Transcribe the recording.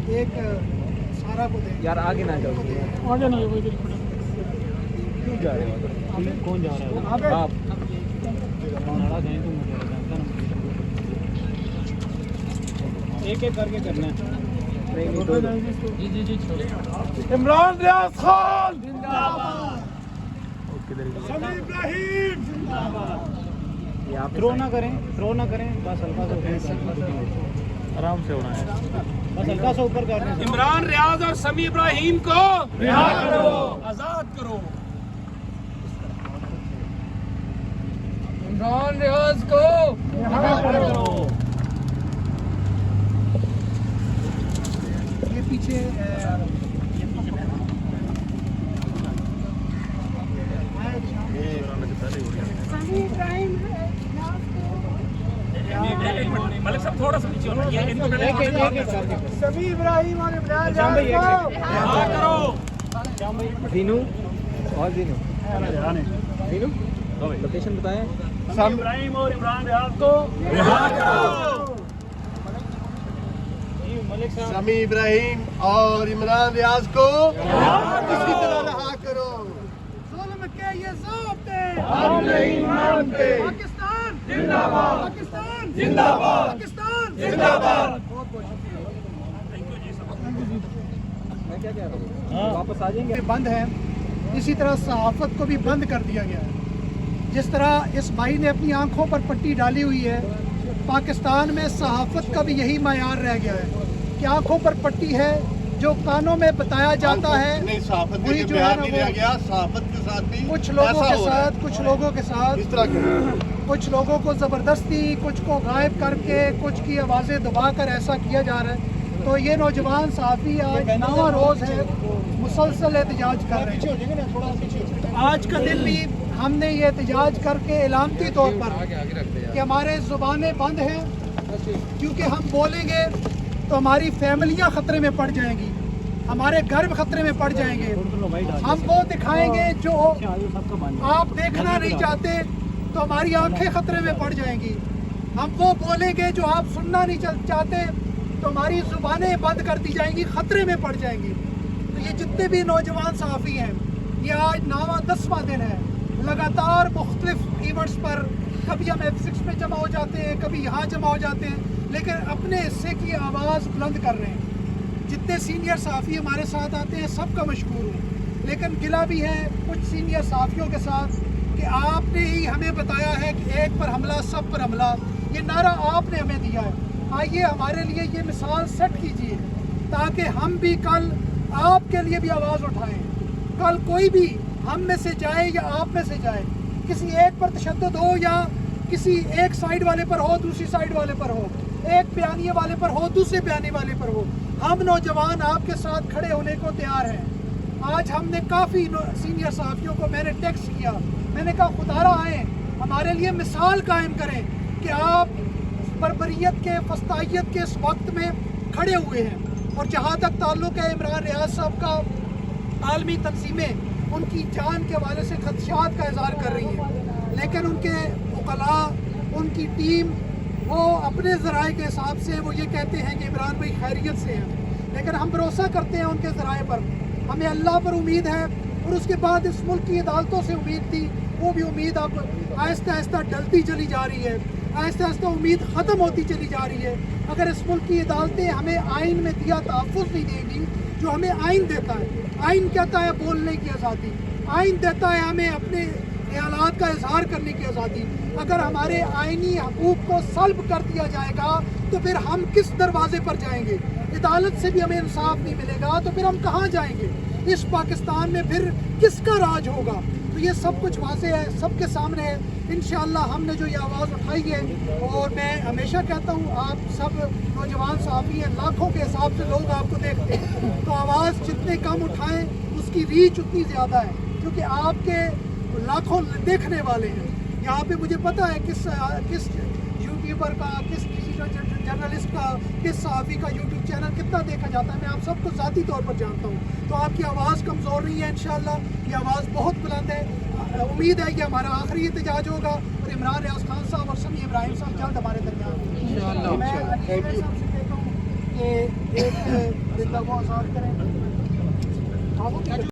ایک سارا کو دے یار آگے نہ جاؤ، آگے نہ جاؤ، کیوں جا رہے ہو؟ کون جا رہا ہے؟ آپ ایک ایک کر کے کرنا ہے۔ جی عمران ریاض خان سمیع ابراہیم تھرو نہ کریں بس ہلکا سا آرام سے ہونا ہے، بس ہلکا سا اوپر کرنا ہے۔ عمران ریاض اور سمیع ابراہیم کو رہا کرو، آزاد کرو۔ عمران ریاض کو رہا کرو۔ یہ پیچھے ملک صاحب تھوڑا سا نیچے ہونا، سمیع ابراہیم اور عمران ریاض کو رہا کرو۔ زینو اور زینو لوکیشن بتائیں۔ سمیع ابراہیم اور عمران ریاض کو رہا کرو۔ سمیع ابراہیم اور عمران ریاض کو کسی طرح رہا کرو۔ ظلم کے یہ ضابطے ہم نہیں مانتے۔ پاکستان زندہ باد، پاکستان زندہ باد، پاکستان زندہ باد۔ میں کیا کہہ رہا ہوں، واپس آ جائیں گے۔ بند ہے، اسی طرح صحافت کو بھی بند کر دیا گیا ہے۔ جس طرح اس بھائی نے اپنی آنکھوں پر پٹی ڈالی ہوئی ہے، پاکستان میں صحافت کا بھی یہی معیار رہ گیا ہے کہ آنکھوں پر پٹی ہے، جو کانوں میں بتایا جاتا ہے نہیں، صحافت وہی کے جو ہے بیان نا نہیں وہ لیا گیا، صحافت کے ساتھ بھی کچھ لوگوں ایسا کے ہو رہا ہے۔ ساتھ اس طرح کچھ لوگوں کو زبردستی، کچھ کو غائب کر کے، کچھ کی آوازیں دبا کر ایسا کیا جا رہا ہے۔ تو یہ نوجوان صحافی آج 9واں روز ہے مسلسل احتجاج کر رہے ہیں۔ آج کا دن بھی ہم نے یہ احتجاج کر کے علامتی طور پر کہ ہمارے زبانیں بند ہیں، کیونکہ ہم بولیں گے تو ہماری فیملیاں خطرے میں پڑ جائیں گی، ہمارے گھر خطرے میں پڑ جائیں گے۔ ہم وہ دکھائیں گے جو آپ دیکھنا نہیں چاہتے، تو ہماری آنکھیں خطرے میں پڑ جائیں گی۔ ہم وہ بولیں گے جو آپ سننا نہیں چاہتے، تو ہماری زبانیں بند کر دی جائیں گی، خطرے میں پڑ جائیں گی۔ تو یہ جتنے بھی نوجوان صحافی ہیں، یہ آج 9واں 10واں دن ہے، لگاتار مختلف ایونٹس پر، کبھی ہم F6 میں جمع ہو جاتے ہیں، کبھی یہاں جمع ہو جاتے ہیں، لیکن اپنے حصے کی آواز بلند کر رہے ہیں۔ جتنے سینئر صحافی ہمارے ساتھ آتے ہیں سب کا مشکور ہوں، لیکن گلہ بھی ہے کچھ سینئر صحافیوں کے ساتھ کہ آپ نے ہی ہمیں بتایا ہے کہ ایک پر حملہ سب پر حملہ، یہ نعرہ آپ نے ہمیں دیا ہے۔ آئیے ہمارے لیے یہ مثال سیٹ کیجیے تاکہ ہم بھی کل آپ کے لیے بھی آواز اٹھائیں۔ کل کوئی بھی ہم میں سے جائے یا آپ میں سے جائے، کسی ایک پر تشدد ہو یا کسی ایک سائیڈ والے پر ہو، دوسری سائیڈ والے پر ہو، ایک بیانیے والے پر ہو، دوسرے بیانیے والے پر ہو، ہم نوجوان آپ کے ساتھ کھڑے ہونے کو تیار ہیں۔ آج ہم نے کافی سینئر صحافیوں کو میں نے ٹیکسٹ کیا، میں نے کہا خدارہ آئیں ہمارے لیے مثال قائم کریں کہ آپ بربریت کے، فسطائیت کے اس وقت میں کھڑے ہوئے ہیں۔ اور جہاں تک تعلق ہے عمران ریاض صاحب کا، عالمی تنظیمیں ان کی جان کے حوالے سے خدشات کا اظہار کر رہی ہیں، لیکن ان کے وکلاء، ان کی ٹیم، وہ اپنے ذرائع کے حساب سے وہ یہ کہتے ہیں کہ عمران بھائی خیریت سے ہیں، لیکن ہم بھروسہ کرتے ہیں ان کے ذرائع پر، ہمیں اللہ پر امید ہے، اور اس کے بعد اس ملک کی عدالتوں سے امید تھی، وہ بھی امید اب آہستہ آہستہ ڈلتی چلی جا رہی ہے، آہستہ آہستہ امید ختم ہوتی چلی جا رہی ہے۔ اگر اس ملک کی عدالتیں ہمیں آئین میں دیا تحفظ نہیں دیں گی جو ہمیں آئین دیتا ہے، آئین کہتا ہے بولنے کی آزادی، آئین دیتا ہے ہمیں اپنے خیالات کا اظہار کرنے کی آزادی، اگر ہمارے آئینی حقوق کو سلب کر دیا جائے گا تو پھر ہم کس دروازے پر جائیں گے؟ عدالت سے بھی ہمیں انصاف نہیں ملے گا تو پھر ہم کہاں جائیں گے؟ اس پاکستان میں پھر کس کا راج ہوگا؟ تو یہ سب کچھ واضح ہے، سب کے سامنے ہے۔ انشاءاللہ ہم نے جو یہ آواز اٹھائی ہے، اور میں ہمیشہ کہتا ہوں آپ سب نوجوان صحافی ہیں، لاکھوں کے حساب سے لوگ آپ کو دیکھتے ہیں، تو آواز جتنے کم اٹھائیں اس کی ریچ اتنی زیادہ ہے، کیونکہ آپ کے لاکھوں دیکھنے والے ہیں۔ یہاں پہ مجھے پتہ ہے کس یوٹیوبر کا، کس کسی جرنلسٹ کا، کس صحافی کا یوٹیوب چینل کتنا دیکھا جاتا ہے، میں آپ سب کو ذاتی طور پر جانتا ہوں۔ تو آپ کی آواز کمزور نہیں ہے، انشاءاللہ یہ آواز بہت بلند ہے۔ امید ہے کہ ہمارا آخری احتجاج ہوگا اور عمران ریاض خان صاحب اور سمیع ابراہیم صاحب جلد ہمارے درمیان۔ میں علی صاحب سے کہتا ہوں کہ ایک زندہ کو آزاد کریں.